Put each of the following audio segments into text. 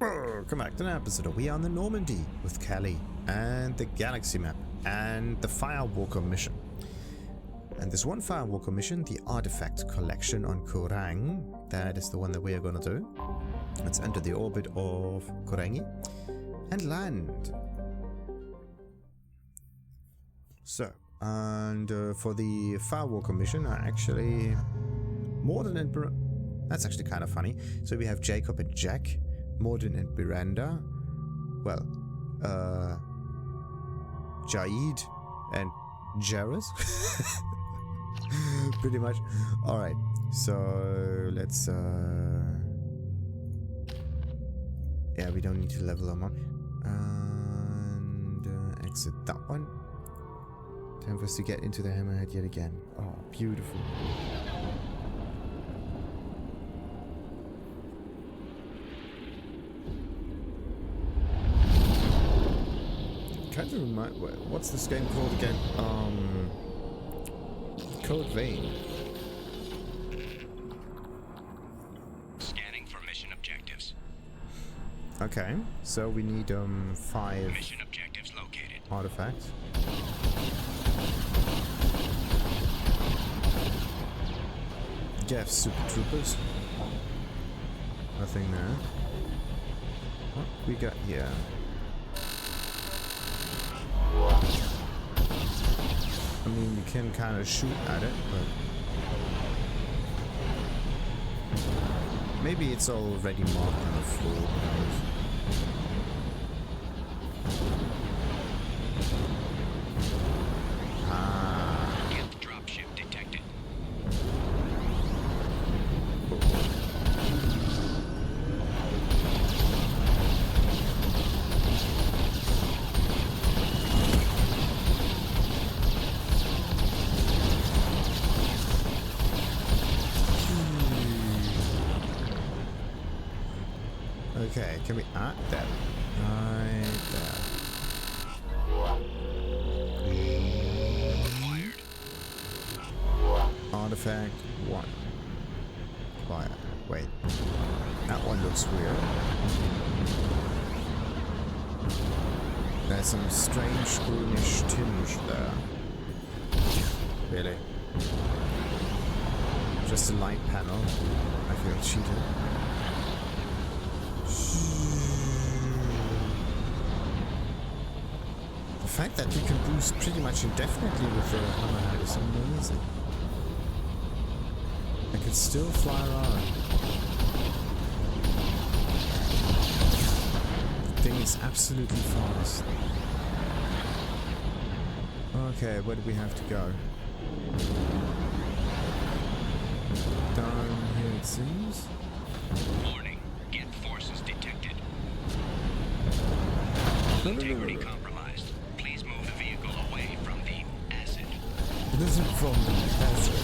Welcome back to an episode. We are on the Normandy with Kelly and the Galaxy map and the Firewalker mission. And there's one Firewalker mission, the Artefact collection on Korang. That is the one that we are going to do. Let's enter the orbit of Korangi and land. So, and for the Firewalker mission, I actually Morden and that's actually kind of funny. So we have Jacob and Jack, Morden and Miranda, well, Jaid and Jairus. Pretty much. Alright, so let's yeah, we don't need to level them up. And exit that one. Time for us to get into the hammerhead yet again. Oh, beautiful. Kind of remind, what's this game called again? Code Vein. Scanning for mission objectives. Okay, so we need 5 mission objectives located. Artifacts. Gef Super Troopers. Nothing there. What we got here? I mean, you can kind of shoot at it, but maybe it's already marked on the floor. Who knows? Get the dropship detected. Okay, can we add that? Right there. Acquired. Artifact 1. Acquire. Wait. That one looks weird. There's some strange greenish tinge there. Really? Just a light panel. I feel cheated. The fact that you can boost pretty much indefinitely with the hammerhead is amazing. I can still fly around. The thing is absolutely fast. Okay, where do we have to go? Down here it seems. Warning. Get forces detected. No. Integrity compromised. Please move the vehicle away from the acid. It isn't from the acid.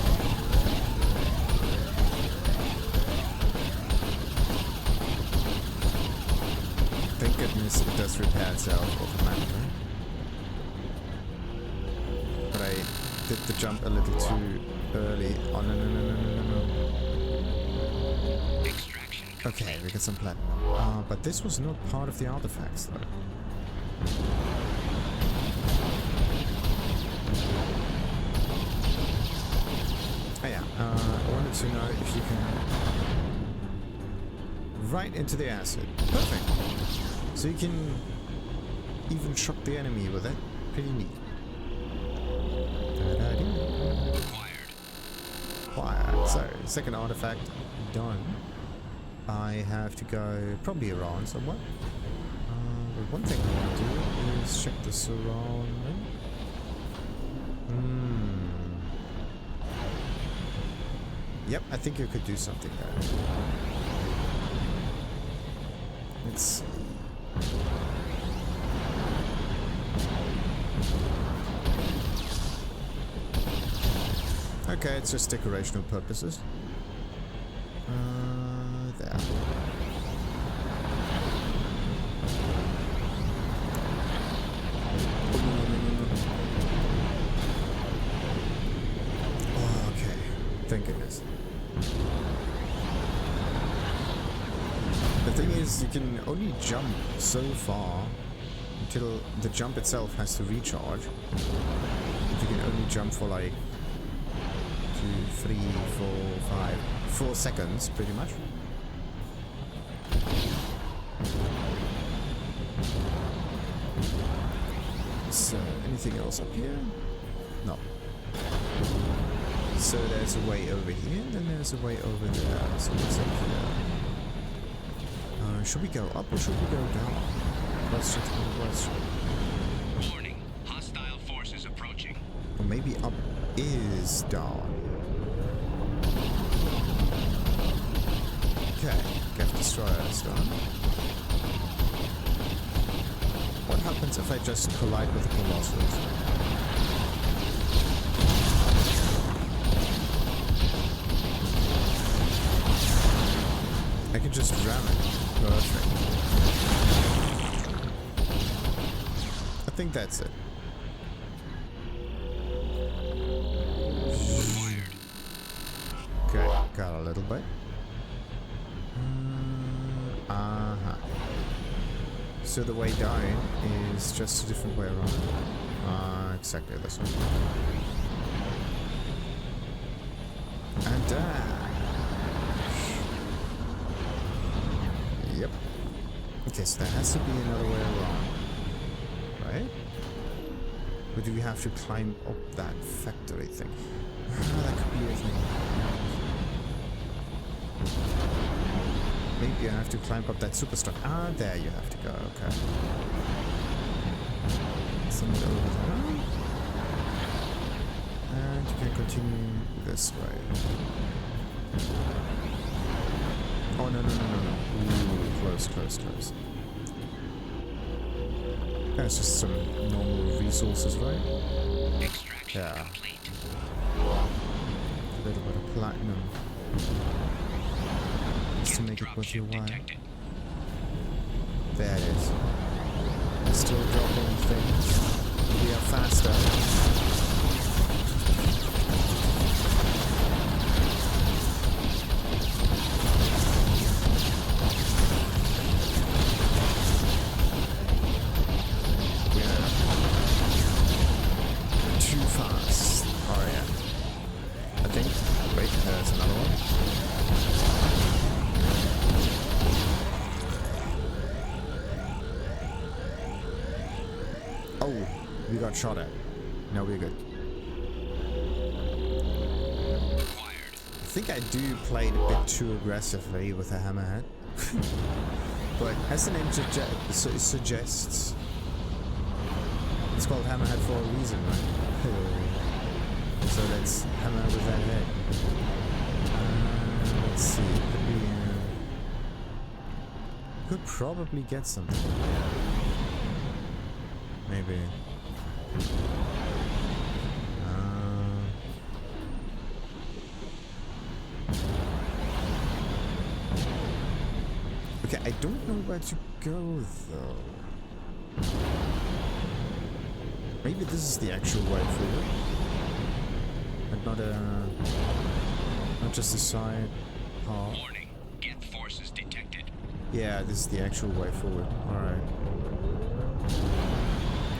Thank goodness it does repair itself automatically. But I did the jump a little too early. Oh no. Extraction. Okay, we got some platinum. But this was not part of the artifacts though. Oh yeah, I wanted to know if you can... Right into the acid. Perfect. So you can even shock the enemy with it. Pretty neat. Acquired. So, second artifact done. I have to go probably around somewhere. But one thing I want to do is check the surrounding. Yep, I think you could do something there. Let's see. Okay, it's just decorational purposes. There. Okay, thank goodness. The thing is, because you can only jump so far until the jump itself has to recharge. But you can only jump for like 2, 3, 4, 5, 4 seconds, pretty much. So, anything else up here? No. So there's a way over here, and then there's a way over there. So what's up here? Should we go up or should we go down? Question to the question. Warning. Hostile forces approaching. Or maybe up is down. Okay, Geth Destroyer is done. What happens if I just collide with the Colossus? I can just ram it. Perfect. I think that's it. Okay, got a little bit. So the way down is just a different way around. Exactly this one. And yep. Okay, so there has to be another way around. Right? Or do we have to climb up that factory thing? That could be a thing. Maybe I have to climb up that superstructure. There you have to go, okay. Somewhere over there. And you can continue this way. Oh, no. Ooh, close. That's just some normal resources, right? Extraction complete. A little bit of platinum. To make it worth your while. There it is. Still dropping things. We are faster. We're too fast. Oh yeah. I think. Wait, there's another one. We got shot at. No, we're good. I think I do play it a bit too aggressively with a hammerhead. But as the name suggests, it's called hammerhead for a reason, right? So let's hammer with that head. Let's see. Could probably get something. Maybe. Okay, I don't know where to go though. Maybe this is the actual way forward, but not just a side path. Warning. Geth forces detected. Yeah, this is the actual way forward. All right.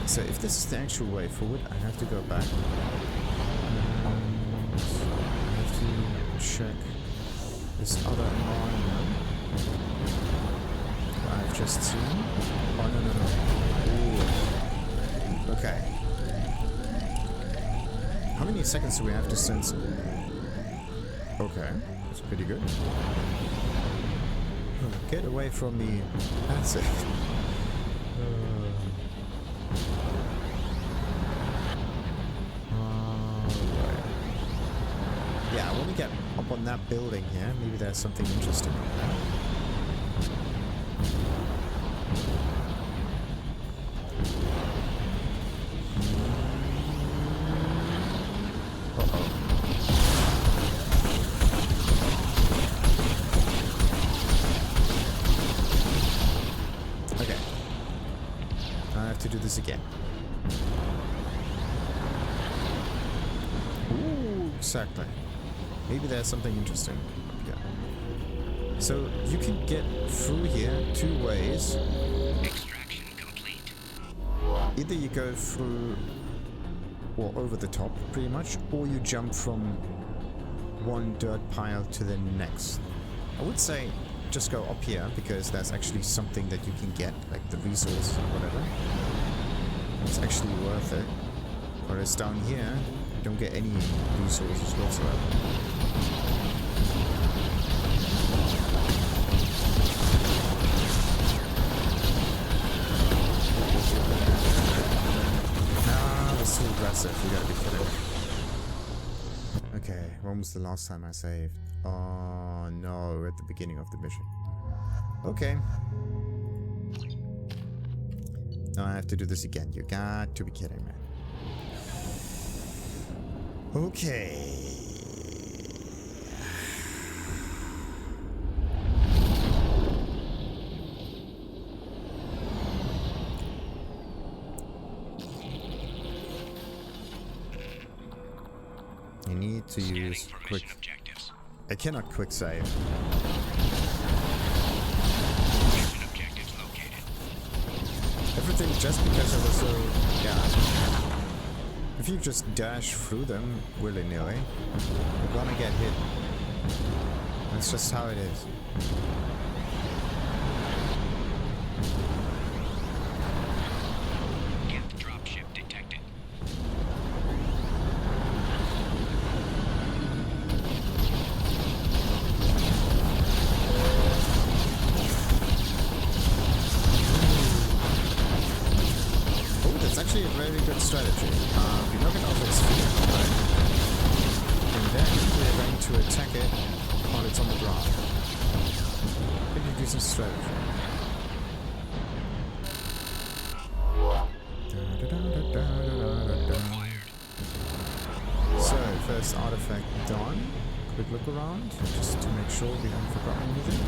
So if this is the actual way forward, I have to go back. And I have to check this other environment I've just seen. Oh, no. Ooh. Okay. How many seconds do we have to sense? Okay, that's pretty good. Get away from the acid. Yeah, I want to get up on that building here. Maybe there's something interesting up there. Okay. I have to do this again. Ooh, exactly. Maybe there's something interesting up here. So you can get through here 2 ways. Extraction complete. Either you go through or over the top pretty much, or you jump from one dirt pile to the next. I would say just go up here because there's actually something that you can get, like the resource or whatever. It's actually worth it. Whereas down here, you don't get any resources whatsoever. Too aggressive, you gotta be kidding me. Okay, when was the last time I saved? Oh no, at the beginning of the mission. Okay. Now I have to do this again. You got to be kidding me. Okay. You need to use quick. Objectives. I cannot quick save. Mission objectives located. Everything just because I was so. Yeah. If you just dash through them willy-nilly, you're gonna get hit. That's just how it is. Gift dropship detected. It's actually a very good strategy. We knock it off its feet, right? And then we're going to attack it while it's on the ground. Pretty decent strategy. So, first artifact done. Quick look around, just to make sure we haven't forgotten anything.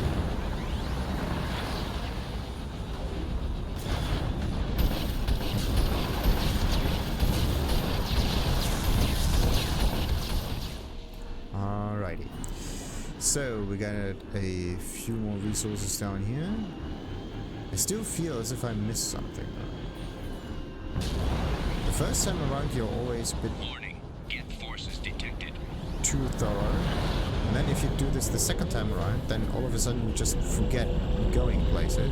So we got a few more resources down here. I still feel as if I missed something though. The first time around you're always a bit Warning. Gift forces detected. too thorough. And then if you do this the second time around, then all of a sudden you just forget going places.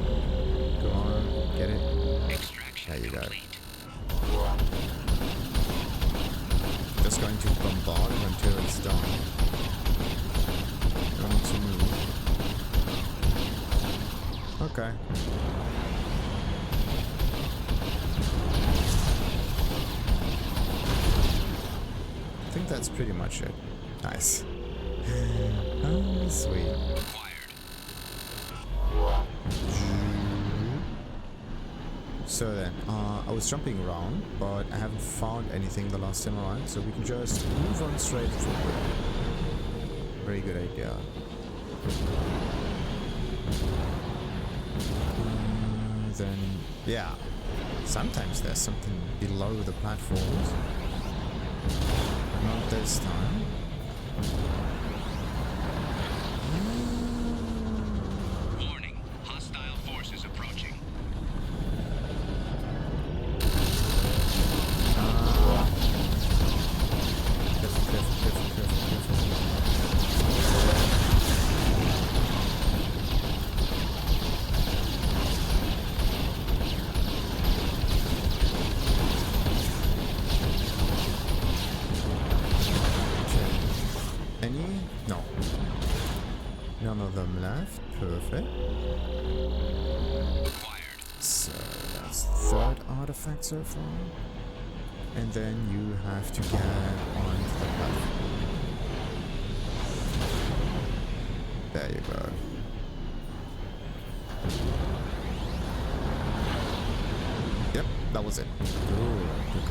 Go on, get it. Extraction There you go. complete. Just going to bombard it until it's done. Going to move. Okay. I think that's pretty much it. Nice. Oh, sweet. Acquired. So then, I was jumping around, but I haven't found anything the last time around, so we can just move on straight forward. Very good idea. Then, yeah. Sometimes there's something below the platforms. Not this time. Warning. Hostile forces approaching. None of them left. Perfect. Acquired. So that's the third artifact so far. And then you have to get onto the platform. There you go. Yep, that was it. Ooh, good.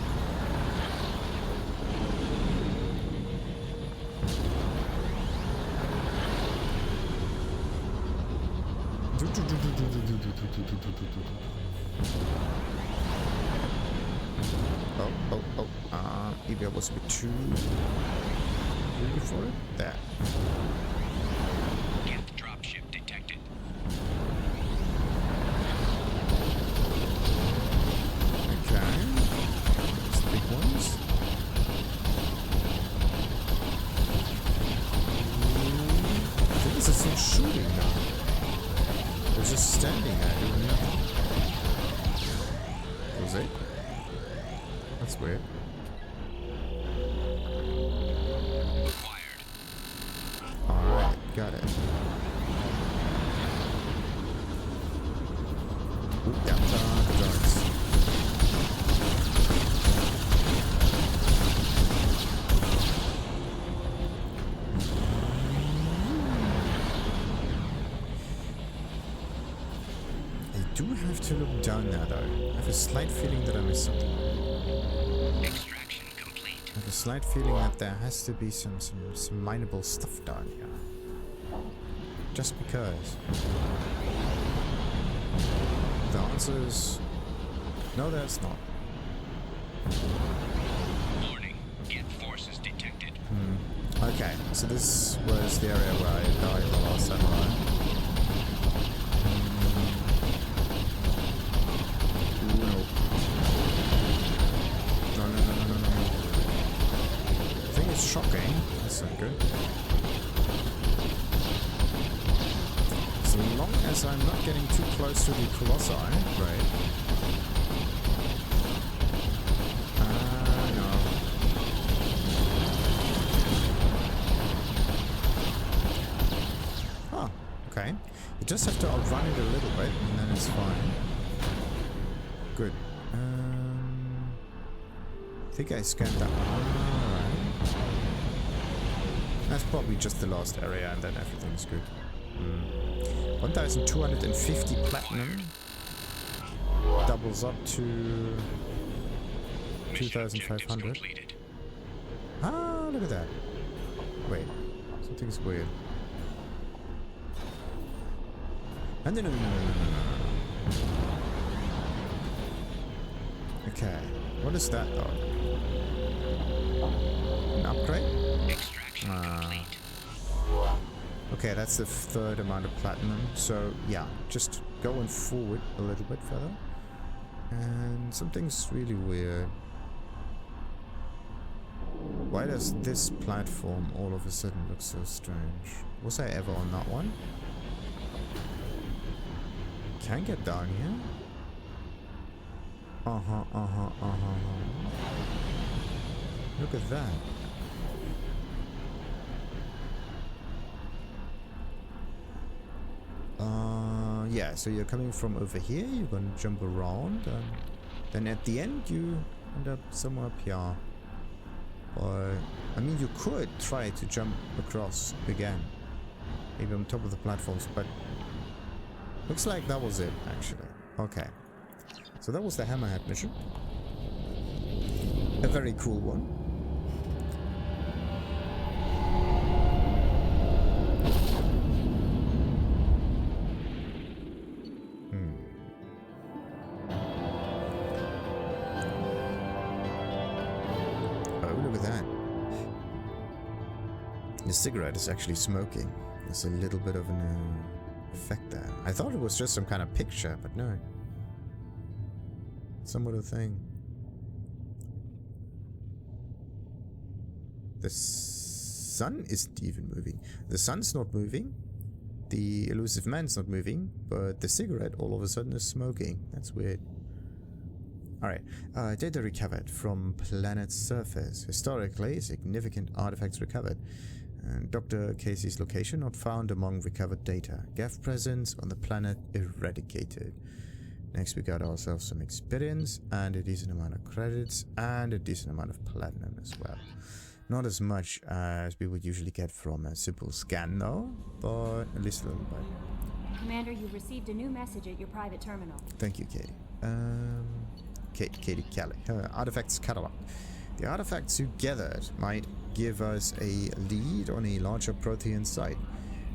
Maybe I was a bit too eager for it. There. Gift dropship detected. was it. That's weird. Alright, got it. Ooh, yeah, the drugs. I do have to look down now, though. I have a slight feeling that I missed something. Extraction complete. I have a slight feeling that there has to be some mineable stuff down here. Just because. The answer is no, there's not. Warning. Get forces detected. Okay, so this was the area where I died the last time around. No. No. I think it's shocking. That's not good. So long as I'm not getting too close to the Colossi, right? No. Oh, okay. You just have to outrun it a little bit, and then it's fine. Good. I think I scanned that one. Alright. That's probably just the last area, and then everything's good. 1250 platinum doubles up to 2500. Ah, look at that. Wait, something's weird. No. Okay, what is that though? An upgrade? Extraction complete. Okay, that's the third amount of platinum. So yeah, just going forward a little bit further. And something's really weird. Why does this platform all of a sudden look so strange? Was I ever on that one? Can I get down here? Look at that. Yeah, so you're coming from over here, you're gonna jump around, and then at the end you end up somewhere up here. Or, I mean, you could try to jump across again, maybe on top of the platforms, but looks like that was it, actually. Okay, so that was the Hammerhead mission. A very cool one. The cigarette is actually smoking. There's a little bit of an effect there. I thought it was just some kind of picture, but no. Somewhat a thing. The sun isn't even moving. The sun's not moving. The elusive man's not moving. But the cigarette all of a sudden is smoking. That's weird. Alright, data recovered from planet's surface. Historically, significant artifacts recovered. And Dr. Casey's location not found among recovered data. Geth presence on the planet eradicated. Next we got ourselves some experience and a decent amount of credits and a decent amount of platinum as well. Not as much as we would usually get from a simple scan though, but at least a little bit. Commander, you've received a new message at your private terminal. Thank you, Katie. Katie Kelly. Artifacts Catalogued. The artifacts you gathered might give us a lead on a larger Prothean site.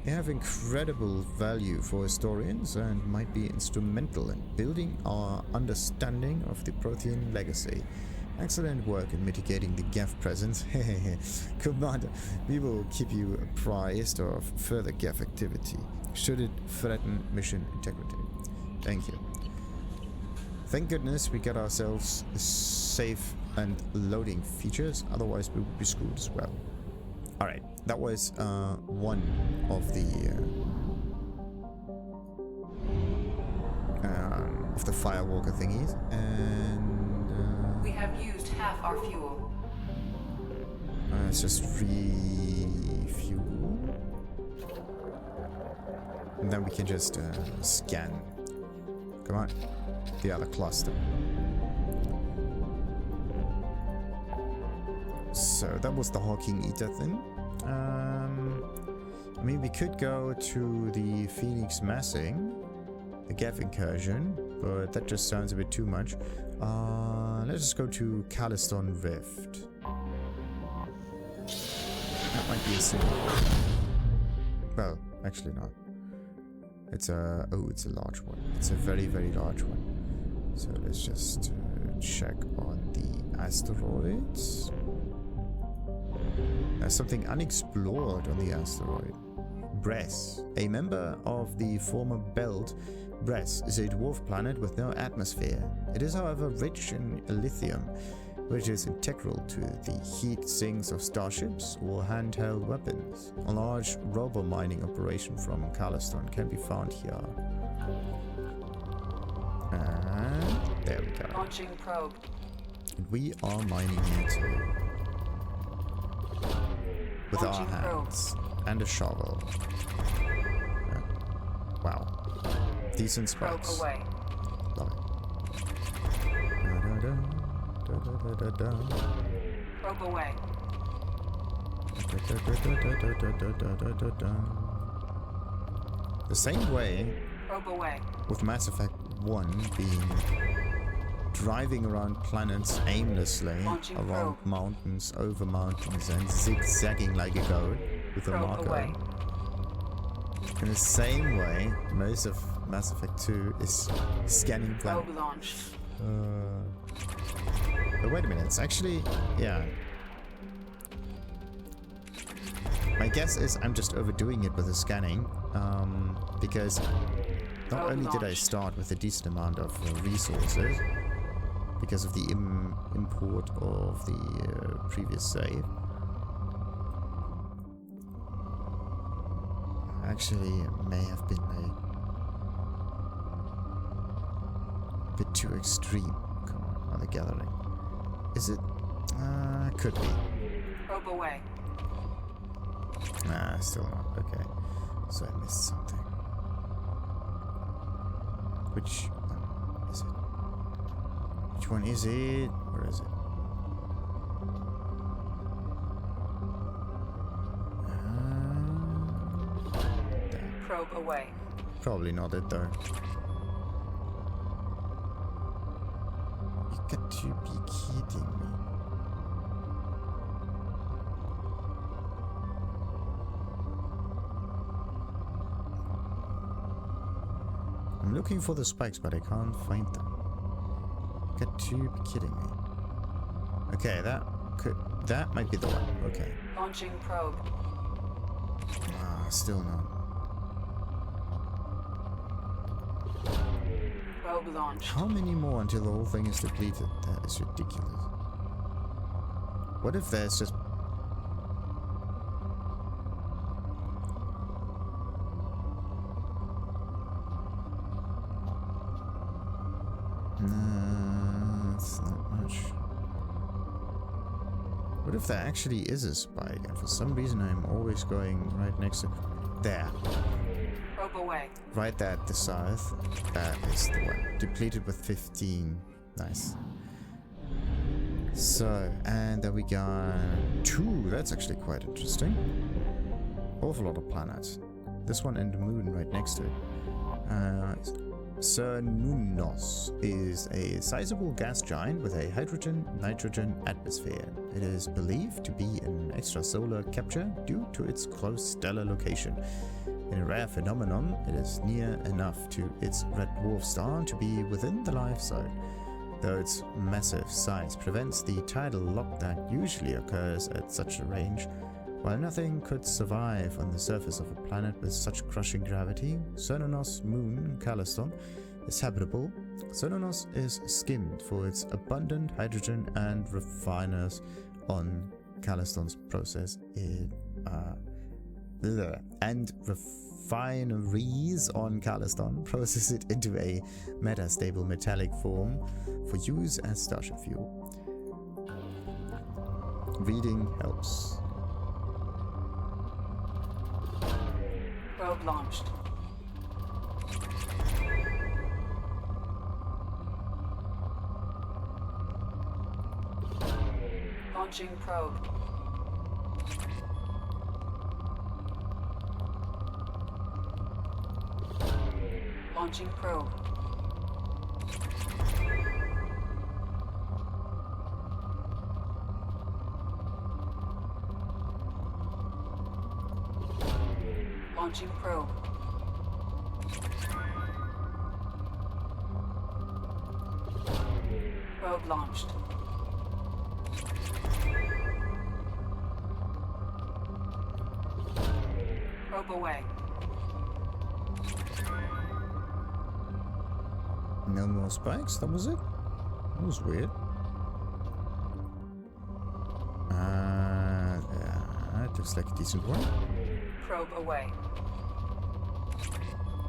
They have incredible value for historians and might be instrumental in building our understanding of the Prothean legacy. Excellent work in mitigating the Geth presence. Commander, we will keep you apprised of further Geth activity, should it threaten mission integrity. Thank you. Thank goodness we got ourselves safe and loading features, otherwise we would be screwed as well. Alright, that was one of the of the Firewalker thingies, and We have used half our fuel. let's just refuel, and then we can just scan. Come on, the other cluster. So that was the Hawking Eater thing. I mean, we could go to the Phoenix Massing, the Gav incursion, but that just sounds a bit too much. Let's just go to Caleston Rift. That might be a simple. Well, actually not. It's a it's a large one. It's a very, very large one. So let's just check on the asteroids. There's something unexplored on the asteroid. Bress, a member of the former belt. Bress is a dwarf planet with no atmosphere. It is, however, rich in lithium, which is integral to the heat sinks of starships or handheld weapons. A large robo-mining operation from Caleston can be found here. And there we go. Launching probe. And we are mining here too. With our Launching hands. And a shovel. Yeah. Wow. Decent Probe specs. away. Love it. Da-da-da. Probe away. The same way Probe away. with Mass Effect 1 being driving around planets aimlessly, Launching around probe. mountains, over mountains, and zigzagging like a goat with a Probe marker. away. In the same way, most of Mass Effect 2 is scanning planets. Probe launched. But wait a minute, it's actually, yeah. My guess is I'm just overdoing it with the scanning, because not only did I start with a decent amount of resources, because of the import of the previous save. Actually, it may have been a bit too extreme. Come on the gathering. Is it? Could be. Probe away. Nah, still not. Okay. So I missed something. Which one is it? Which one is it? Where is it? There. Probe away. Probably not it though. You got to be kidding me. I'm looking for the spikes, but I can't find them. You got to be kidding me. Okay, that might be the one. Okay. Launching probe. Still not. Probe launched. How many more until the whole thing is depleted? That is ridiculous. What if there's just... No, it's not much. What if there actually is a spike and for some reason I'm always going right next to... There. Probe away. Right there at the south. That is the one. Depleted with 15. Nice. So, and then we got 2. That's actually quite interesting. Awful lot of planets. This one and the moon right next to it. Cernunnos is a sizable gas giant with a hydrogen-nitrogen atmosphere. It is believed to be an extrasolar capture due to its close stellar location. In a rare phenomenon, it is near enough to its red dwarf star to be within the life zone, though its massive size prevents the tidal lock that usually occurs at such a range. While nothing could survive on the surface of a planet with such crushing gravity, Cernunnos' moon, Caleston, is habitable. Cernunnos is skimmed for its abundant hydrogen and refiners on Caleston's process and refineries on Caleston process it into a metastable metallic form for use as starship fuel. Reading helps. Probe launched. Launching probe. Launching probe. Launching probe. Probe launched. Probe away. No more spikes, that was it? That was weird. Yeah, it looks like a decent one. Probe away.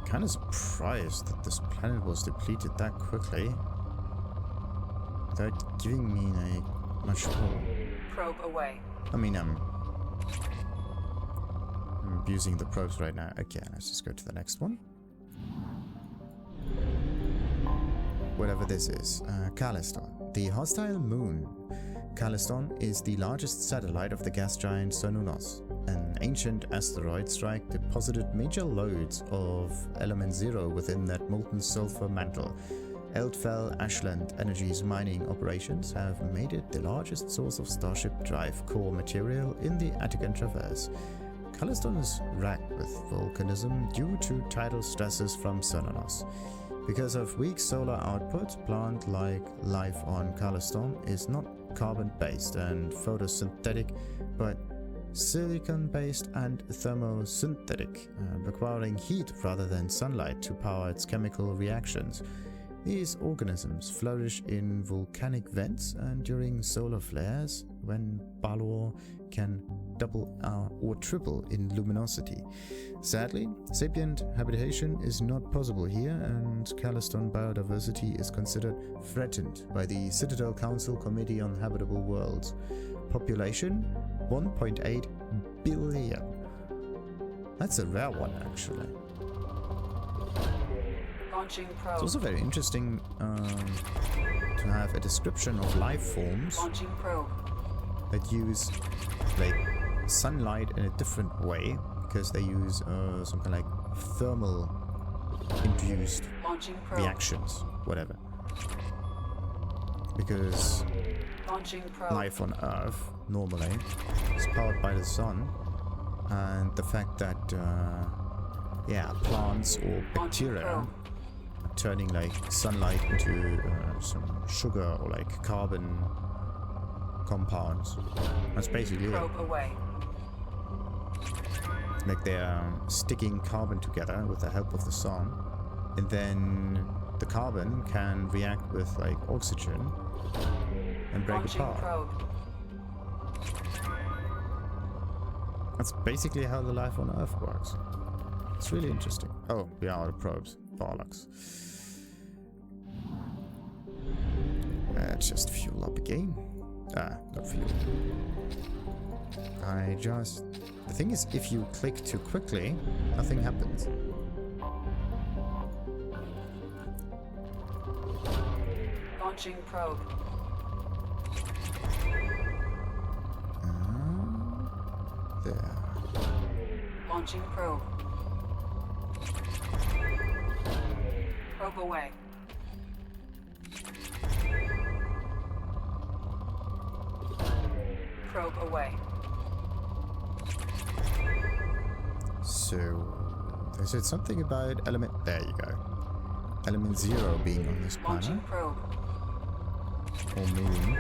Kinda surprised that this planet was depleted that quickly without giving me like much more. Probe away. I mean, I'm abusing the probes right now. Okay, let's just go to the next one. Whatever this is. Caleston, the hostile moon. Caleston is the largest satellite of the gas giant Sonunos. An ancient asteroid strike deposited major loads of element 0 within that molten sulfur mantle. Eldfell Ashland Energy's mining operations have made it the largest source of Starship Drive core material in the Attican Traverse. Caleston is racked with volcanism due to tidal stresses from Sonunos. Because of weak solar output, plant-like life on Caleston is not carbon-based and photosynthetic, but silicon-based and thermosynthetic, requiring heat rather than sunlight to power its chemical reactions. These organisms flourish in volcanic vents and during solar flares, when Bioware can double or triple in luminosity. Sadly, sapient habitation is not possible here, and Caleston biodiversity is considered threatened by the Citadel Council Committee on Habitable Worlds. Population 1.8 billion. That's a rare one, actually. Launching probe. It's also very interesting to have a description of life forms Launching probe. that use like sunlight in a different way, because they use something like thermal induced Launching probe. reactions, whatever. Because Launching probe. life on Earth normally is powered by the sun, and the fact that plants or bacteria are turning like sunlight into some sugar or like carbon compounds. That's basically it. Probe away. Like they're sticking carbon together with the help of the sun, and then the carbon can react with like oxygen and break Launching apart. probe. That's basically how the life on Earth works. It's really interesting. Oh, we are out of probes. Bollocks. Let's just fuel up again. Not fuel. The thing is, if you click too quickly, nothing happens. Launching probe. There. Launching probe. Probe away. Probe away. So, they said something about element... There you go. Element 0 being on this planet. Launching probe. Or moon.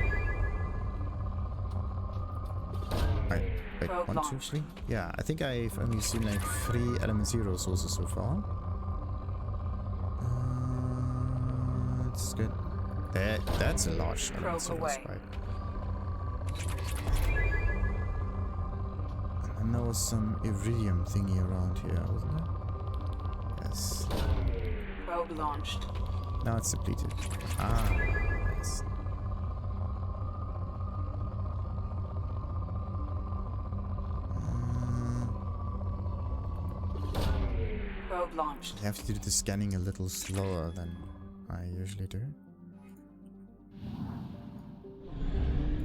Wait, Probe 1, 2, launched. 3? Yeah, I think I've only seen like 3 element 0 sources so far. That's good. That's a large element 0 away. spike. And And there was some iridium thingy around here, wasn't there? Yes. Probe launched. Now it's depleted. Ah, nice. Probe launched. I have to do the scanning a little slower than I usually do.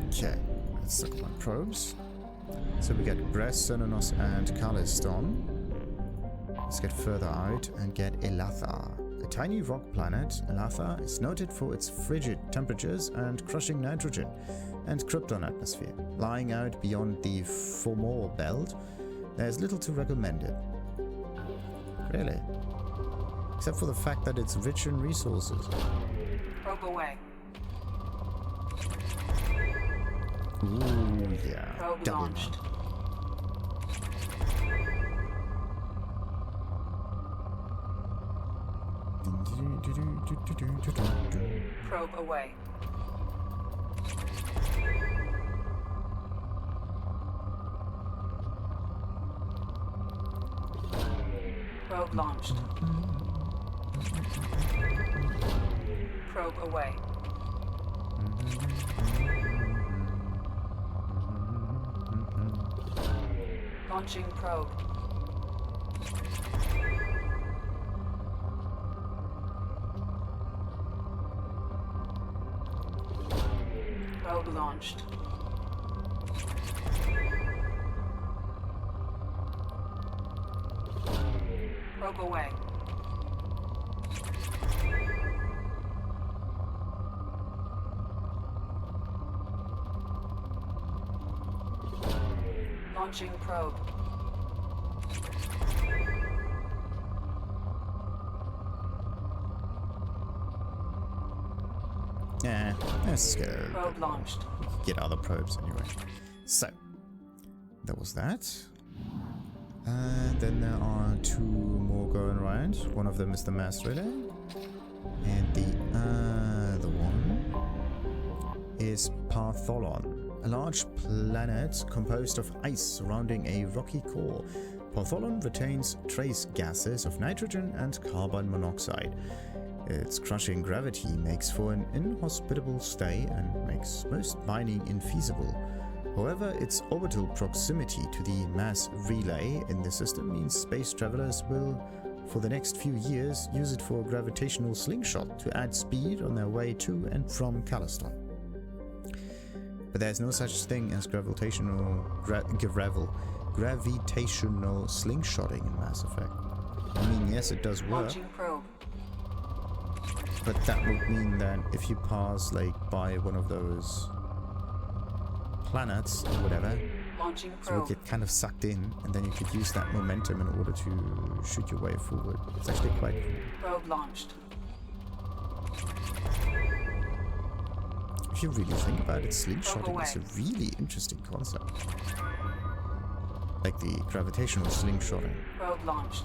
Okay, let's look at my probes. So we get Brest, Sononos, and Caleston. Let's get further out and get Elatha. A tiny rock planet, Elatha is noted for its frigid temperatures and crushing nitrogen and krypton atmosphere. Lying out beyond the Fomor belt, there's little to recommend it. Really? Except for the fact that it's rich in resources. Probe away. Ooh, yeah. Probe Double launched. mount. Probe away. Probe launched. Probe away. Launching probe. Probe launched. Probe away. Launching probe. Yeah, let's go. Probe launched. Get other probes anyway. So, that was that. And then there are two more going around. One of them is the mass relay. And the other one is Partholon, a large planet composed of ice surrounding a rocky core. Partholon retains trace gases of nitrogen and carbon monoxide. Its crushing gravity makes for an inhospitable stay and makes most mining infeasible. However, its orbital proximity to the mass relay in the system means space travelers will, for the next few years, use it for a gravitational slingshot to add speed on their way to and from Caleston. But there's no such thing as gravitational slingshotting in Mass Effect. I mean, yes, it does work. Launching probe. But that would mean that if you pass like by one of those planets or whatever, Launching you would probe. get kind of sucked in, and then you could use that momentum in order to shoot your way forward. It's actually quite cool. Probe launched. If you really think about it, slingshotting away. is a really interesting concept. Like the gravitational slingshotting. Probe launched.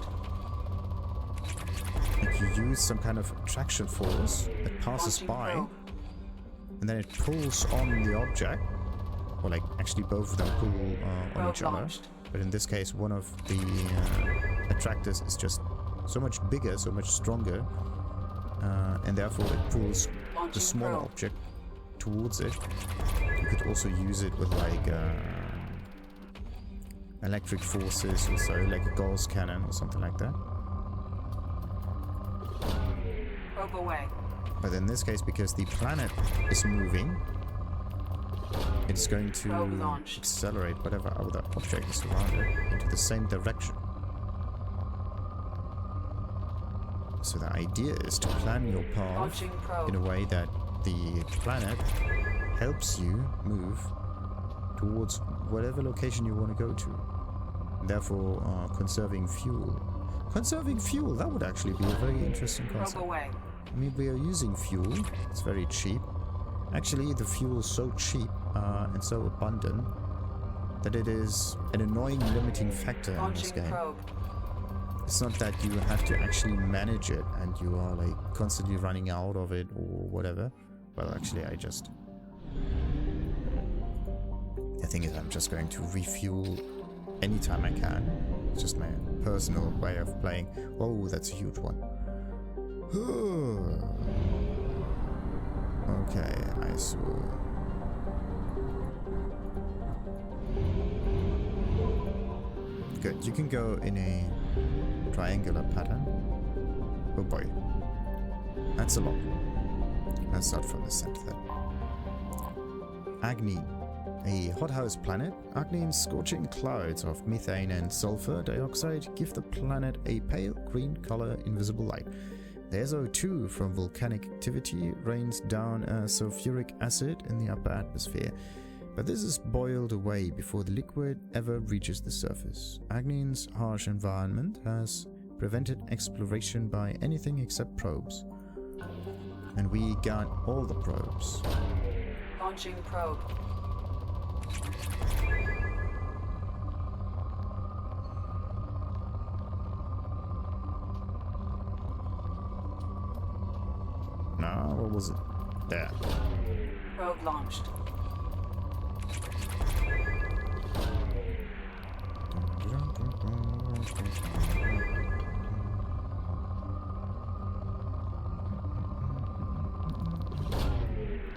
Like you use some kind of attraction force that passes Launching by, probe. and then it pulls on the object, or like actually both of them pull on Probe each other. launched. But in this case, one of the attractors is just so much bigger, so much stronger, and therefore it pulls the Launching smaller probe. object towards it. You could also use it with like electric forces or so, like a Gauss cannon or something like that. Probe away. But in this case, because the planet is moving, it's going to Probe launched. accelerate whatever other object is around it into the same direction. So the idea is to plan your path Launching probe. in a way that the planet helps you move towards whatever location you want to go to. Therefore, conserving fuel. Conserving fuel, that would actually be a very interesting Probe concept. away. I mean, we are using fuel. It's very cheap. Actually, the fuel is so cheap and so abundant that it is an annoying limiting factor in this Launching game. probe. It's not that you have to actually manage it and you are like constantly running out of it or whatever. Well, actually, the thing is, I'm just going to refuel anytime I can. It's just my personal way of playing. Oh, that's a huge one. Okay, nice. Good, you can go in a triangular pattern. Oh boy. That's a lot. Let's start from the center then. Agni. A hothouse planet, Agni's scorching clouds of methane and sulfur dioxide give the planet a pale green color invisible light. The SO2 from volcanic activity rains down as sulfuric acid in the upper atmosphere, but this is boiled away before the liquid ever reaches the surface. Agni's harsh environment has prevented exploration by anything except probes. And we got all the probes. Launching probe. No, what was it? There. Probe launched.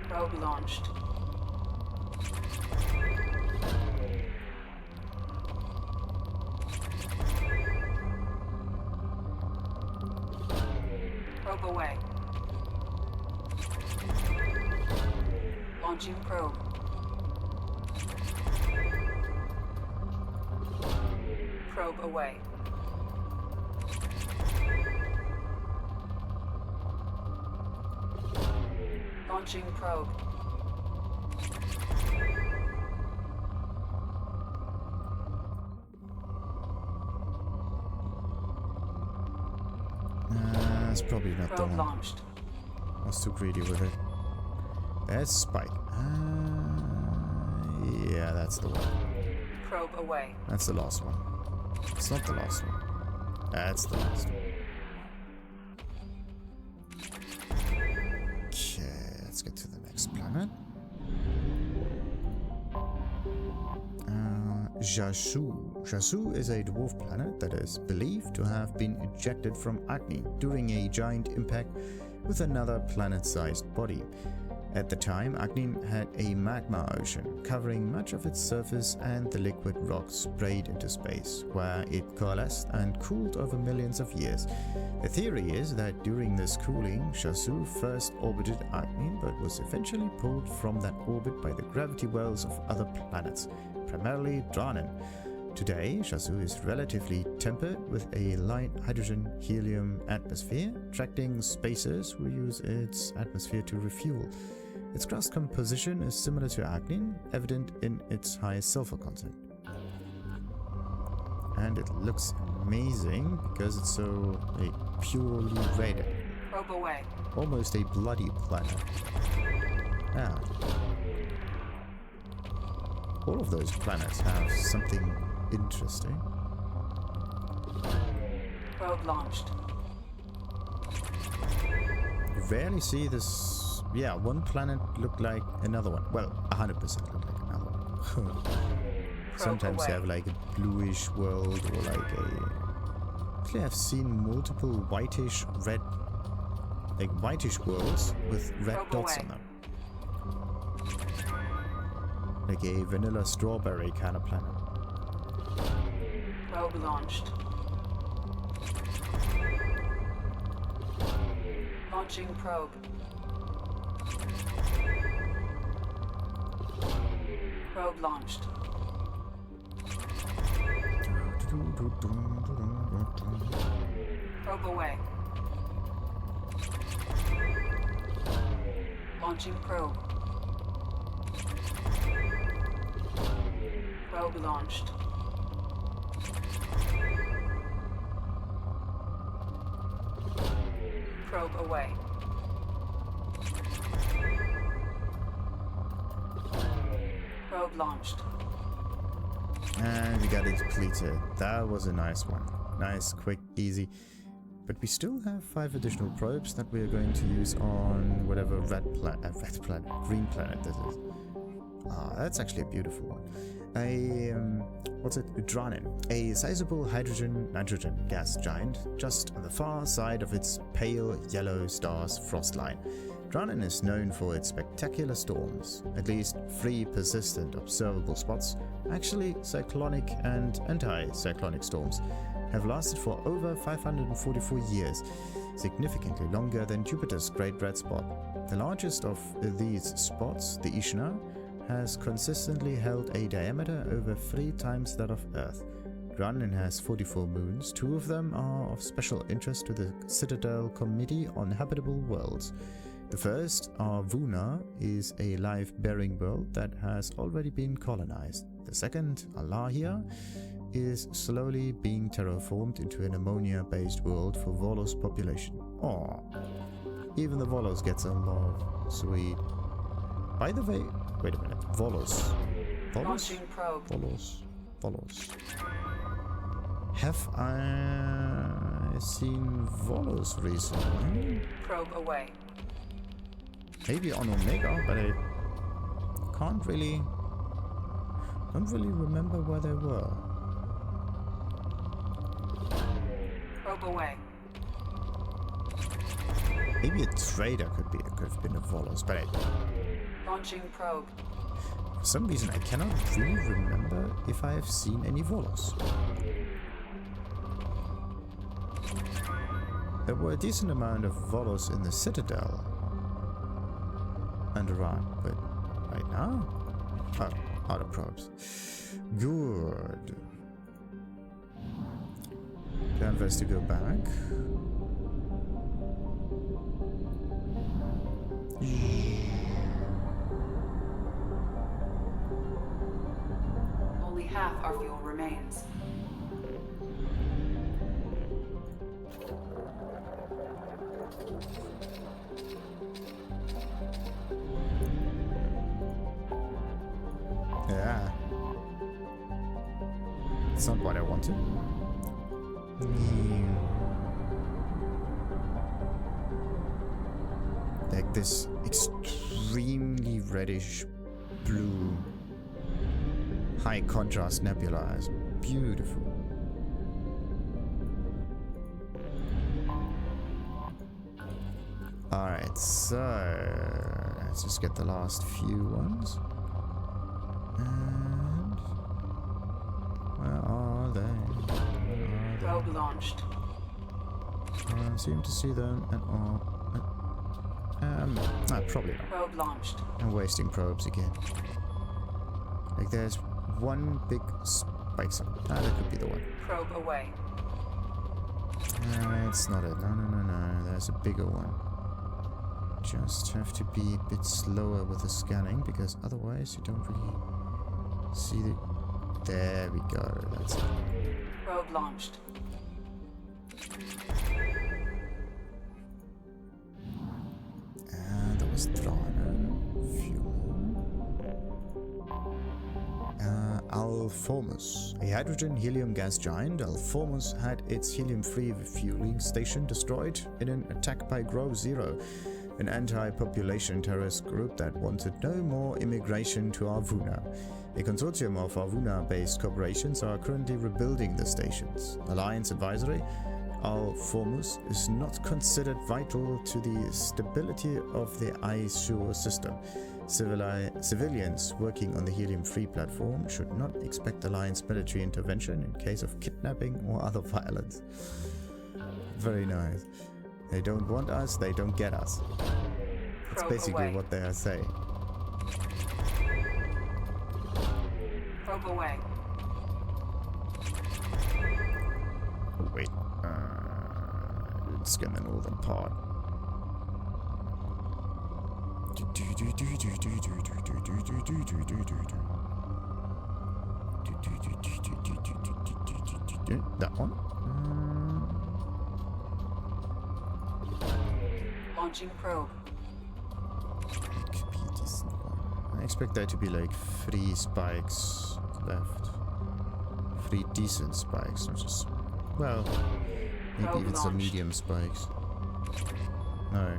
Probe launched. Probe away. Launching probe. Probe away. Launching probe. That's probably not the Probe one. launched. I was too greedy with it. That's Spike. Yeah, that's the one. Probe away. That's the last one. It's not the last one. That's the last one. Okay, let's get to the next planet. Jashu. Jashu is a dwarf planet that is believed to have been ejected from Agni during a giant impact with another planet-sized body. At the time, Agni had a magma ocean covering much of its surface, and the liquid rock sprayed into space, where it coalesced and cooled over millions of years. The theory is that during this cooling, Jashu first orbited Agni, but was eventually pulled from that orbit by the gravity wells of other planets, primarily Dranen. Today, Jashu is relatively tempered with a light hydrogen-helium atmosphere, attracting spacers who use its atmosphere to refuel. Its crust composition is similar to Agni, evident in its high sulfur content. And it looks amazing because it's so purely red. Probe away. Almost a bloody planet. Yeah. All of those planets have something interesting. Probe launched. You rarely see this. Yeah, one planet look like another one. Well, 100% look like another one. Sometimes you have like a bluish world or like a... Actually, I've seen multiple whitish red... Like whitish worlds with red Probe dots away. on them. Like a vanilla strawberry kind of planet. Probe launched. Launching probe. Probe launched. Probe away. Launching probe. Probe launched. Probe away. Probe launched. And we got it completed. That was a nice one. Nice, quick, easy. But we still have 5 additional probes that we are going to use on whatever green planet this is. Ah, that's actually a beautiful one. What's it? Dranen, a sizable hydrogen-nitrogen gas giant just on the far side of its pale yellow star's frost line. Dranen is known for its spectacular storms. At least 3 persistent observable spots, actually cyclonic and anti-cyclonic storms, have lasted for over 544 years, significantly longer than Jupiter's Great Red Spot. The largest of these spots, the Ishna, has consistently held a diameter over 3 times that of Earth. Dranen has 44 moons. 2 of them are of special interest to the Citadel Committee on Habitable Worlds. The first, Arvuna, is a life-bearing world that has already been colonized. The second, Alahia, is slowly being terraformed into an ammonia-based world for Volos population. Aww. Even the Volos get some love. Sweet. By the way, wait a minute. Volos. Volos? Launching probe. Volos. Have I seen Volos recently? Probe away. Maybe on Omega, but I don't really remember where they were. Probe away. Maybe a trader could have been a Volos, but Launching probe. for some reason I cannot really remember if I have seen any Volos. There were a decent amount of Volos in the Citadel and around, but right now? Oh, out of probes. Good. Plan for us to go back. Only half our fuel remains. Yeah. It's not what I wanted. Like this extremely reddish blue high contrast nebula is beautiful. Alright, so let's just get the last few ones. And where are they? Probe launched. I seem to see them at all. No, probably not. Probe launched. I'm wasting probes again. Like there's one big spike zone. Ah, that could be the one. Probe away. It's not it. No. There's a bigger one. Just have to be a bit slower with the scanning because otherwise you don't really see the... There we go. That's it. Probe launched. And that was Dranen. Alformus. A hydrogen-helium gas giant, Alformus had its helium-free refueling station destroyed in an attack by Grove Zero, an anti-population terrorist group that wanted no more immigration to Arvuna. A consortium of Arvuna-based corporations are currently rebuilding the stations. Alliance Advisory, Alformus is not considered vital to the stability of the iSure system. Civilians working on the helium-free platform should not expect Alliance military intervention in case of kidnapping or other violence. Very nice. They don't want us, they don't get us. That's basically what they are saying. Probe away. Oh, wait. Let's scan the northern part. That one. Launching probe. It could be a decent one. I expect there to be like 3 spikes left. 3 decent spikes, not just... Well, maybe even some medium spikes. No.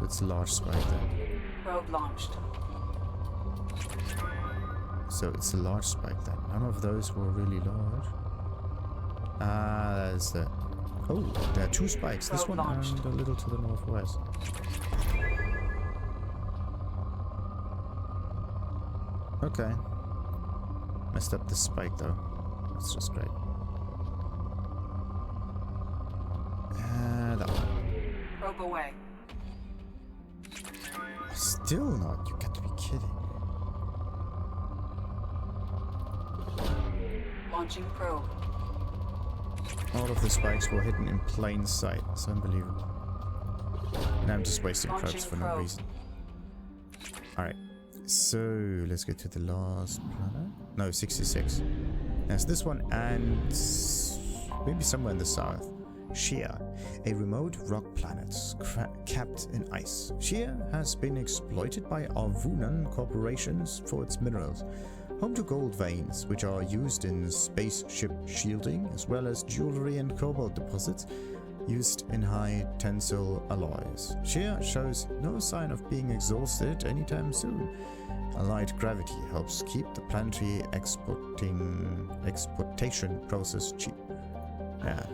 It's a large spike then. Probe launched. So it's a large spike then. None of those were really large. Ah, there's the... Oh, there are two spikes. This one and a little to the northwest. Okay. Messed up the spike though. That's just great. That one. Probe away. Still not. You got to be kidding. Launching probe. All of the spikes were hidden in plain sight. It's unbelievable. And I'm just wasting probes for no reason. Alright. So, let's get to the last planet. No, 66. There's this one and maybe somewhere in the south. Shea, a remote rock planet capped in ice. Shea has been exploited by Arvunan corporations for its minerals. Home to gold veins, which are used in spaceship shielding, as well as jewelry and cobalt deposits used in high tensile alloys. Shea shows no sign of being exhausted anytime soon. A light gravity helps keep the planetary exportation process cheap. Yeah.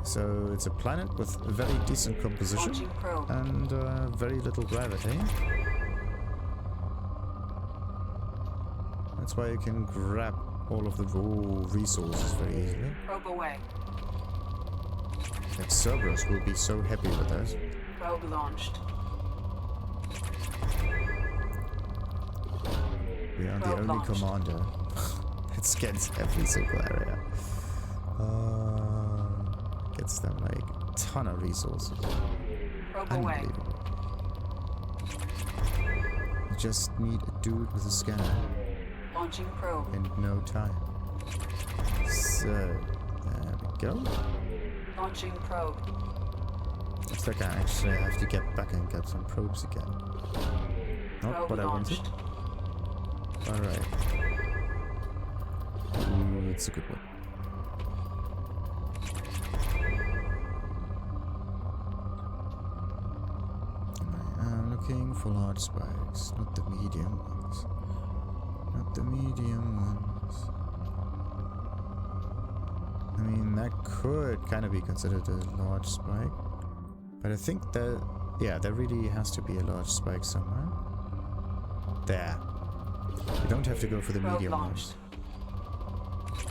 So it's a planet with a very decent composition and very little gravity. That's why you can grab all of the raw resources very easily. Probe away. Like Cerberus will be so happy with us. Probe launched. We are the only commander that scans every single area. Gets them like a ton of resources. Probe away. You just need a dude with a scanner. Launching probe. In no time. So, there we go. Launching probe. Looks like I actually have to get back and get some probes again. Not Probe what launched. I wanted. Alright. Ooh, it's a good one. I'm looking for large spikes, not the medium ones. Not the medium ones. I mean, that could kind of be considered a large spike. But I think that, yeah, there really has to be a large spike somewhere. There. You don't have to go for the medium ones.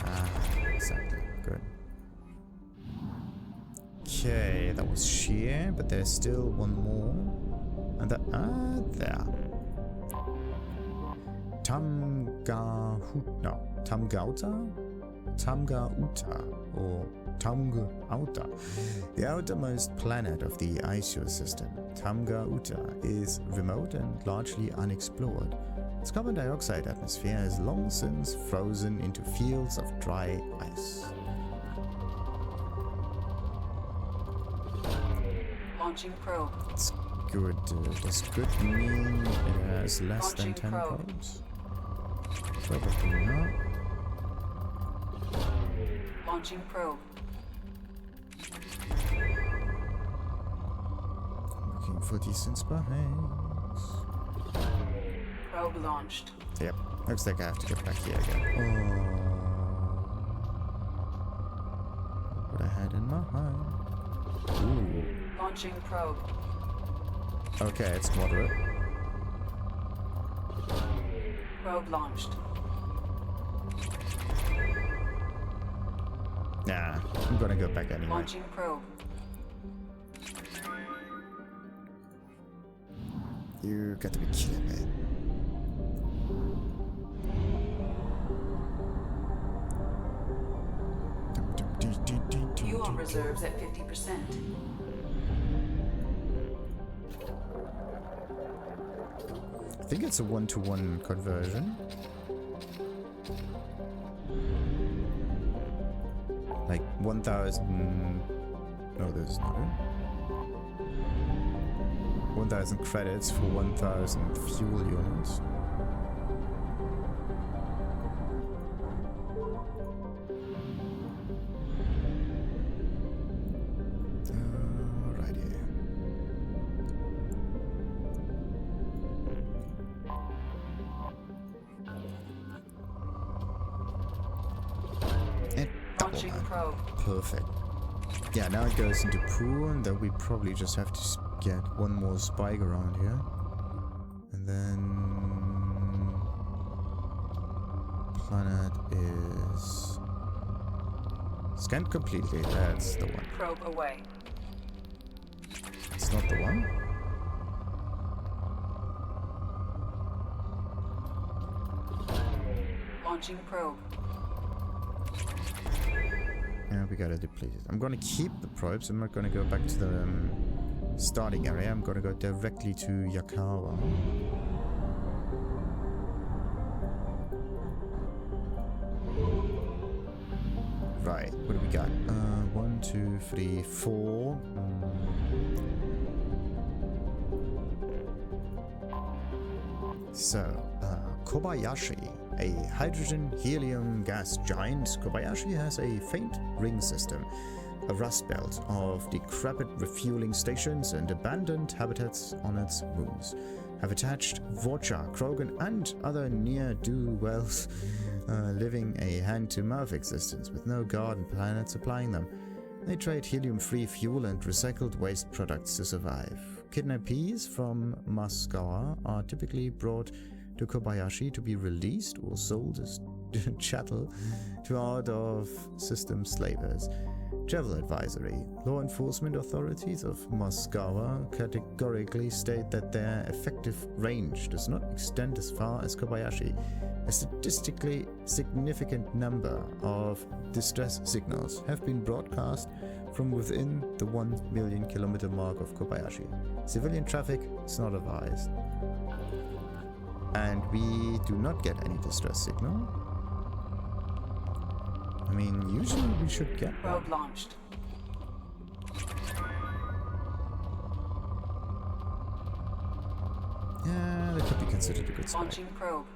Ah, exactly. Good. Okay, that was sheer, but there's still one more. And that, there. Tamgauta, or Tamgauta, the outermost planet of the Isio system. Tamgauta is remote and largely unexplored. Its carbon dioxide atmosphere has long since frozen into fields of dry ice. Launching probe. It's good. Does good mean it has less than 10 probes? Probably not. Launching probe. Looking for decent spikes. Probe launched. Yep. Looks like I have to get back here again. Oh. What I had in mind. Ooh. Launching probe. Okay, it's moderate. Probe launched. Nah, I'm gonna go back anyway. Launching probe. You got to be kidding me. Fuel reserves at 50%. I think it's a 1-to-1 conversion. Like 1,000... No, there's not it. 1,000 credits for 1,000 fuel units. Alrighty. probe. Perfect. Yeah, now it goes into pool, and then we probably just have to get one more spike around here. And then... planet is... scanned completely. That's the one. Probe away. It's not the one? Launching probe. Yeah, we gotta deplete it. I'm gonna keep the probes. I'm not gonna go back to the starting area. I'm gonna go directly to Yakawa. Right, what do we got? 1, 2, 3, 4. So, Kobayashi, a hydrogen-helium gas giant. Kobayashi has a faint ring system, a rust belt of decrepit refueling stations and abandoned habitats on its moons. Have attached Vorcha, Krogan, and other ne'er-do-wells living a hand-to-mouth existence with no garden planet supplying them. They trade helium-free fuel and recycled waste products to survive. Kidnappees from Moscow are typically brought to Kobayashi to be released or sold as chattel to out-of-system slavers. Travel advisory. Law enforcement authorities of Moscow categorically state that their effective range does not extend as far as Kobayashi. A statistically significant number of distress signals have been broadcast from within the 1 million kilometer mark of Kobayashi. Civilian traffic is not advised. And we do not get any distress signal. I mean, usually we should get one. Probe launched. Yeah, that could be considered a good spot. Launching probe.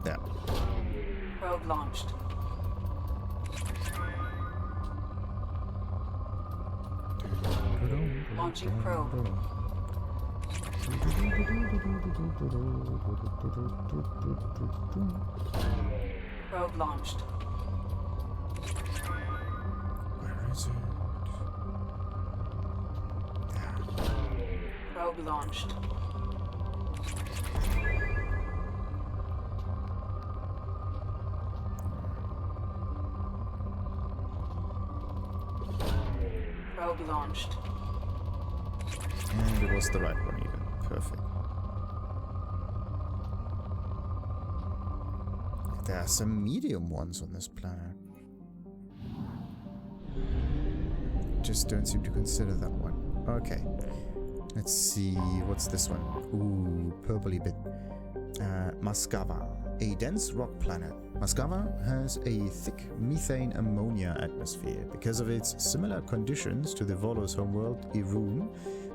Yeah. Probe launched. Launching probe. Probe launched. Where is it? Probe launched. Probe launched. And it was the right one even. Perfect. There are some medium ones on this planet. Just don't seem to consider that one. Okay. Let's see. What's this one? Ooh, purpley bit. Mascava, a dense rock planet. Mascava has a thick methane ammonia atmosphere because of its similar conditions to the Volos homeworld Irun.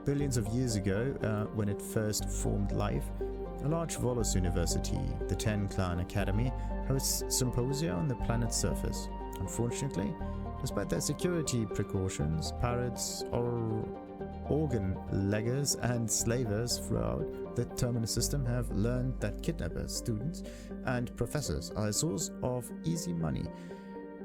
Billions of years ago, when it first formed life, a large Volos university, the 10-clan academy, hosts symposia on the planet's surface. Unfortunately, despite their security precautions, pirates, organ leggers, and slavers throughout the terminus system have learned that kidnappers, students, and professors are a source of easy money.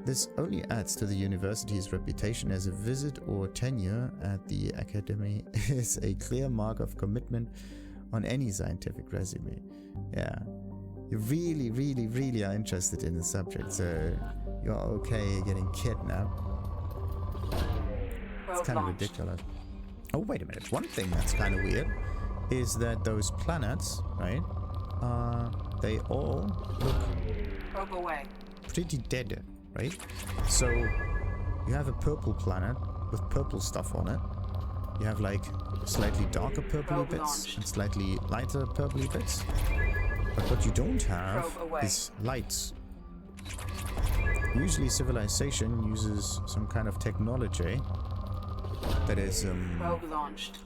This only adds to the university's reputation as a visit or tenure at the academy is a clear mark of commitment on any scientific resume. Yeah, you really, really, really are interested in the subject, so you're okay getting kidnapped. It's kind of ridiculous. Oh, wait a minute. One thing that's kind of weird is that those planets, right, they all look pretty dead, right? So you have a purple planet with purple stuff on it. You have like slightly darker purpley bits and slightly lighter purpley bits. But what you don't have is lights. Usually civilization uses some kind of technology that is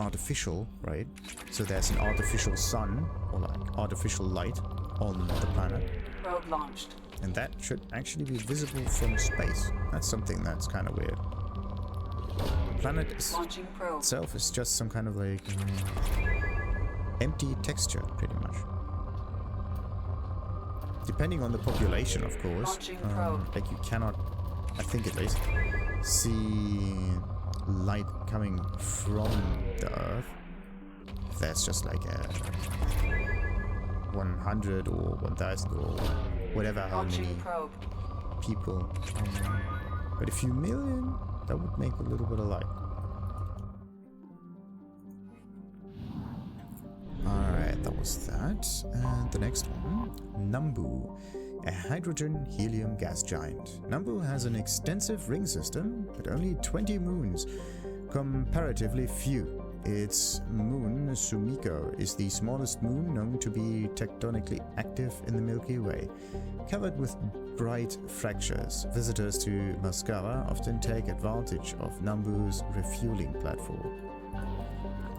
artificial, right? So there's an artificial sun or like artificial light on the planet. Probe launched. And that should actually be visible from space. That's something that's kind of weird. The planet itself is just some kind of like empty texture, pretty much. Depending on the population, of course. Launching probe. Like you cannot, I think at least, see light coming from the Earth. If there's just like a 100 or 1000 or whatever how many Launching probe. people. But a few million, that would make a little bit of light. Alright, that was that. And the next one, Nambu, a hydrogen-helium gas giant. Nambu has an extensive ring system, but only 20 moons, comparatively few. Its moon, Sumiko, is the smallest moon known to be tectonically active in the Milky Way. Covered with bright fractures, visitors to Mascara often take advantage of Nambu's refueling platform.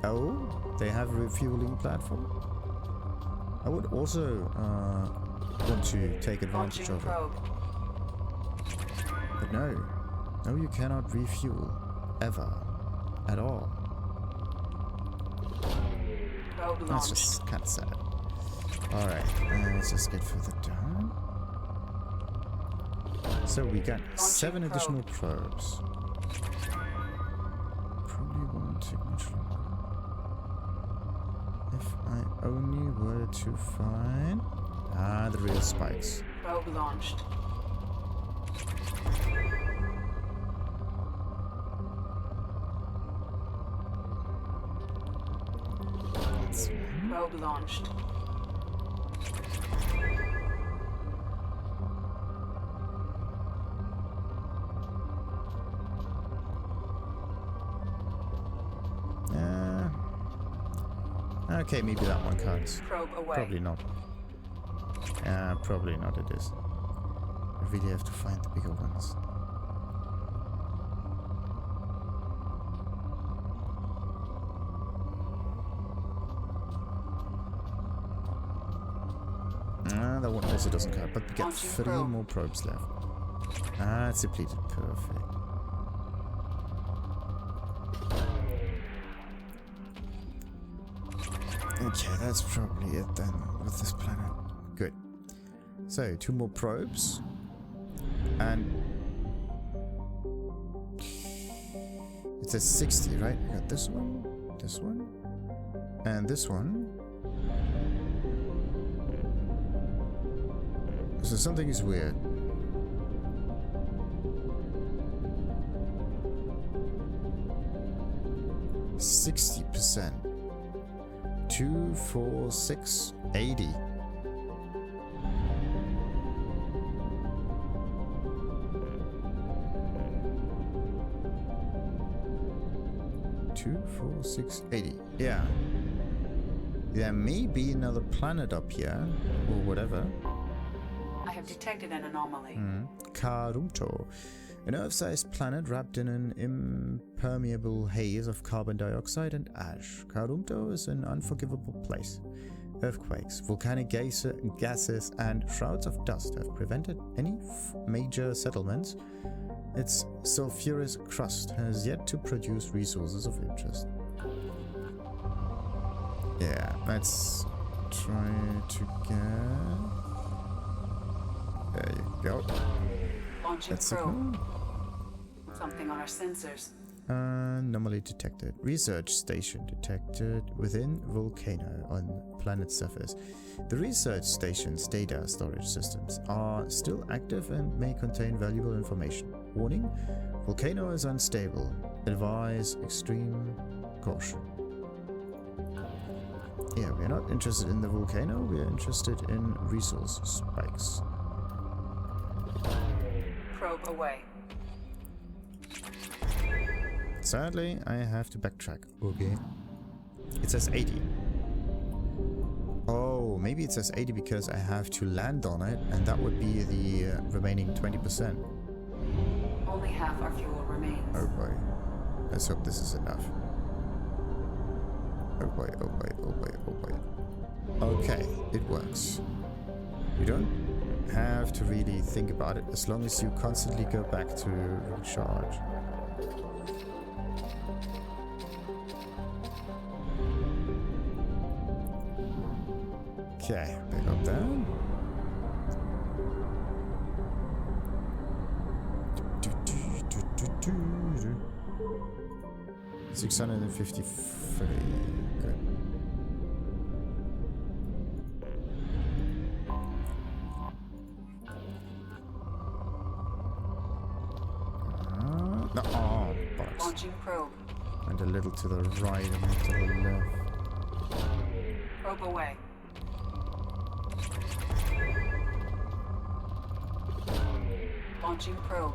Oh, they have a refueling platform? I would also want to take advantage of it. But no. No, you cannot refuel. Ever. At all. That's just kind of sad. Alright, let's just get further down. So we got 7 additional probes. Probably won't take much longer. If I only were to find... the real spikes. Probe launched. That's one. Probe launched. Okay, maybe that one counts. Probe away. Probably not. Probably not it is. I really have to find the bigger ones. That one also doesn't count, but we got 3 more probes left. It's depleted. Perfect. Okay, that's probably it then with this planet. Good. So, 2 more probes. And it says 60, right? We got this one, and this one. So something is weird. %. 2, 4, 6, 80. Yeah. There may be another planet up here, or whatever. I have detected an anomaly. Karumto. An Earth-sized planet wrapped in an impermeable haze of carbon dioxide and ash. Karumto is an unforgivable place. Earthquakes, volcanic gases, and shrouds of dust have prevented any major settlements. Its sulfurous crust has yet to produce resources of interest. Yeah, let's try to get... There you go. Launching That's probe. Something on our sensors. Anomaly detected. Research station detected within volcano on planet surface. The research station's data storage systems are still active and may contain valuable information. Warning: volcano is unstable. Advise extreme caution. Yeah, we're not interested in the volcano, we're interested in resource spikes. Probe away. Sadly, I have to backtrack. Okay. It says 80. Oh, maybe it says 80 because I have to land on it, and that would be the remaining 20%. Only half our fuel remains. Oh boy. Let's hope this is enough. Oh boy, oh boy, oh boy, oh boy. Okay, it works. You don't have to really think about it as long as you constantly go back to recharge. Okay, back up there. 653. Good. No, oh, bollocks. Launching probe. And a little to the right and not to the left. Probe away. Launching probe.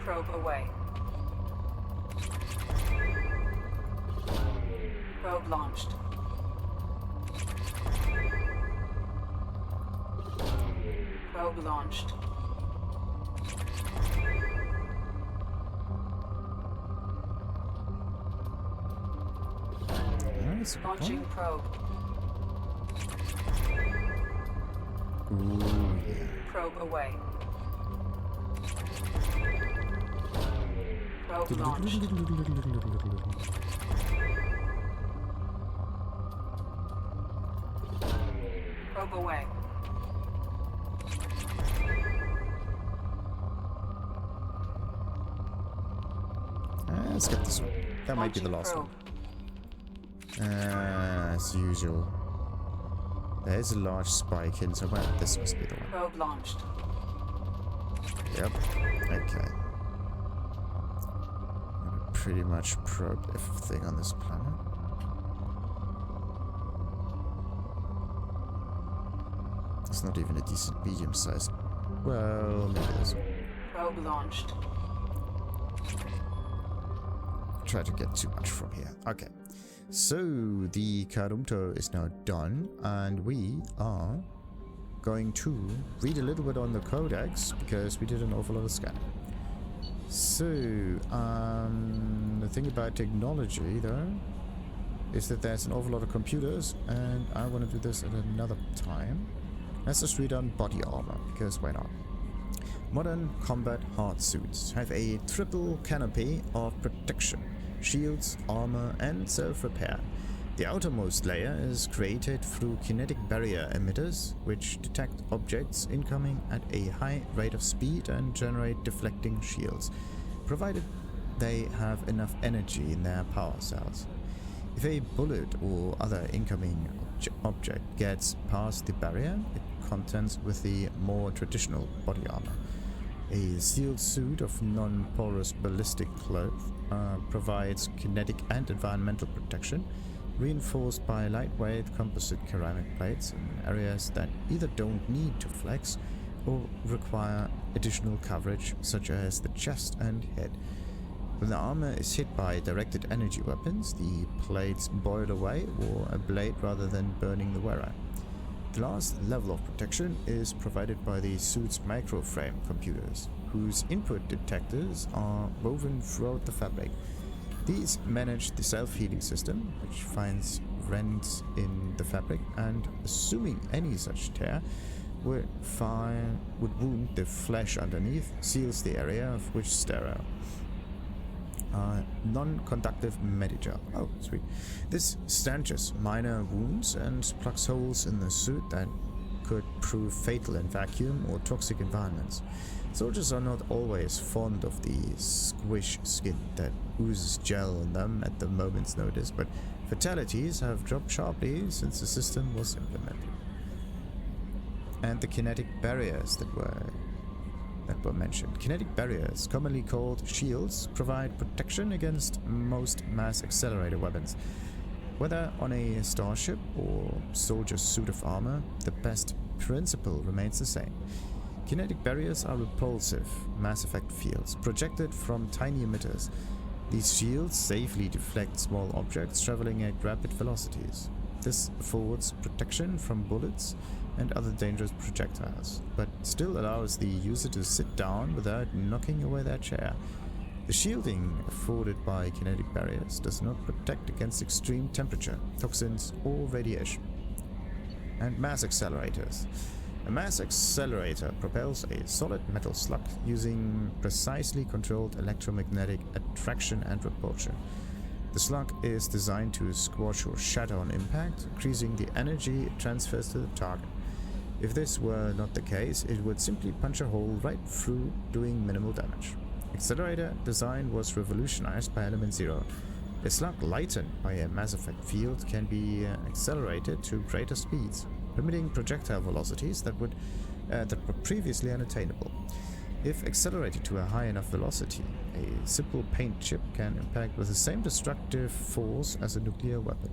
Probe away. Probe launched. Probe launched. That's a good Launching one. probe. Ooh, yeah. Probe away. Probe launched. Probe away. Let's get this one. That might be the last Launching one. As usual. There's a large spike hidden somewhere. This must be the one. Probe launched. Yep. Okay. I pretty much probed everything on this planet. It's not even a decent medium size. Well, maybe there's one. Probe launched. Try to get too much from here. Okay. So the Karumto is now done, and we are going to read a little bit on the Codex because we did an awful lot of scanning. So the thing about technology though is that there's an awful lot of computers, and I want to do this at another time. Let's just read on body armor, because why not? Modern combat hard suits have a triple canopy of protection: shields, armor, and self-repair. The outermost layer is created through kinetic barrier emitters, which detect objects incoming at a high rate of speed and generate deflecting shields, provided they have enough energy in their power cells. If a bullet or other incoming object gets past the barrier, it contends with the more traditional body armor. A sealed suit of non-porous ballistic cloth provides kinetic and environmental protection, reinforced by lightweight composite ceramic plates in areas that either don't need to flex or require additional coverage, such as the chest and head. When the armor is hit by directed energy weapons, the plates boil away or ablate rather than burning the wearer. The last level of protection is provided by the suit's microframe computers, whose input detectors are woven throughout the fabric. These manage the self-healing system, which finds rents in the fabric and, assuming any such tear would wound the flesh underneath, seals the area of which sterile. Non-conductive medigel. Oh, sweet. This stanches minor wounds and plugs holes in the suit that could prove fatal in vacuum or toxic environments. Soldiers are not always fond of the squish skin that oozes gel on them at the moment's notice, but fatalities have dropped sharply since the system was implemented. And the kinetic barriers that were mentioned. Kinetic barriers, commonly called shields, provide protection against most mass accelerator weapons. Whether on a starship or soldier's suit of armor, the best principle remains the same. Kinetic barriers are repulsive, mass effect fields projected from tiny emitters. These shields safely deflect small objects traveling at rapid velocities. This affords protection from bullets and other dangerous projectiles, but still allows the user to sit down without knocking away their chair. The shielding afforded by kinetic barriers does not protect against extreme temperature, toxins, or radiation. And mass accelerators. A mass accelerator propels a solid metal slug using precisely controlled electromagnetic attraction and repulsion. The slug is designed to squash or shatter on impact, increasing the energy it transfers to the target. If this were not the case, it would simply punch a hole right through, doing minimal damage. Accelerator design was revolutionized by Element Zero. A slug lightened by a mass effect field can be accelerated to greater speeds, permitting projectile velocities that were previously unattainable. If accelerated to a high enough velocity, a simple paint chip can impact with the same destructive force as a nuclear weapon.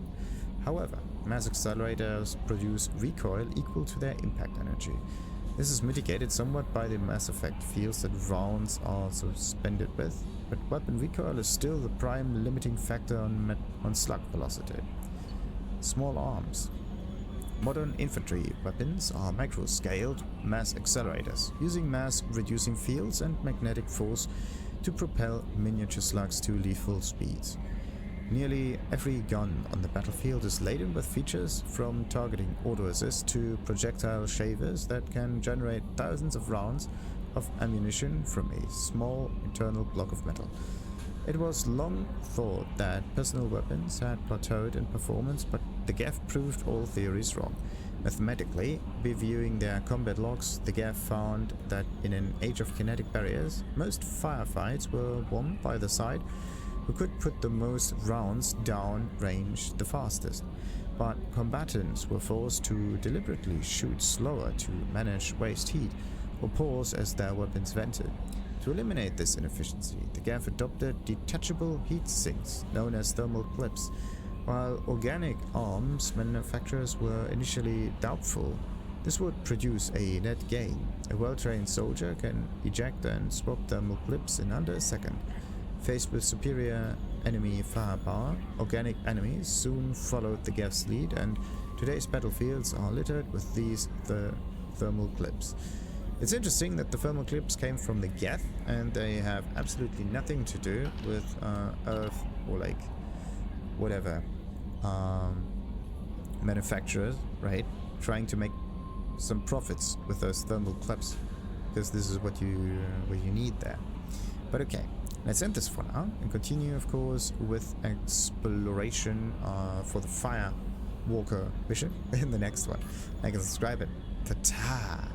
However, mass accelerators produce recoil equal to their impact energy. This is mitigated somewhat by the mass effect fields that rounds are suspended with, but weapon recoil is still the prime limiting factor on slug velocity. Small arms. Modern infantry weapons are micro-scaled mass accelerators, using mass-reducing fields and magnetic force to propel miniature slugs to lethal speeds. Nearly every gun on the battlefield is laden with features from targeting auto-assist to projectile shavers that can generate thousands of rounds of ammunition from a small internal block of metal. It was long thought that personal weapons had plateaued in performance, but the GAF proved all theories wrong. Mathematically, reviewing their combat logs, the GAF found that in an age of kinetic barriers, most firefights were won by the side who could put the most rounds down range the fastest. But combatants were forced to deliberately shoot slower to manage waste heat or pause as their weapons vented. To eliminate this inefficiency, the GAF adopted detachable heat sinks, known as thermal clips. While organic arms manufacturers were initially doubtful, this would produce a net gain. A well-trained soldier can eject and swap thermal clips in under a second. Faced with superior enemy firepower, organic enemies soon followed the GAF's lead, and today's battlefields are littered with these thermal clips. It's interesting that the thermal clips came from the GAF, and they have absolutely nothing to do with Earth or like whatever manufacturers, right? Trying to make some profits with those thermal clips, because this is what you need there. But okay, let's end this for now and continue, of course, with exploration for the Firewalker mission in the next one. Like and subscribe it. Ta-ta!